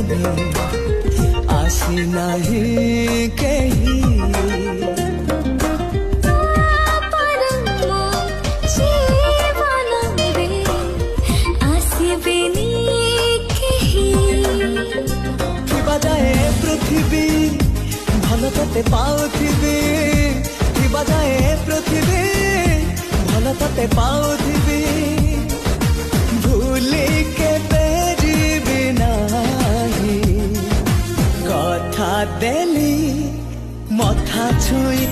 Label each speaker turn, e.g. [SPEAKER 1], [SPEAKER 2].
[SPEAKER 1] মনে আসি নাহি কেহি পৃথিবী ভাল তোতে পাউথিবি কিবা যায় পৃথিবী ভাল তোতে পাউথিবি ভুলি কেবে ଯିବି ନାହିଁ କଥା ଦେଲି ମଥା ଛୁଇଁ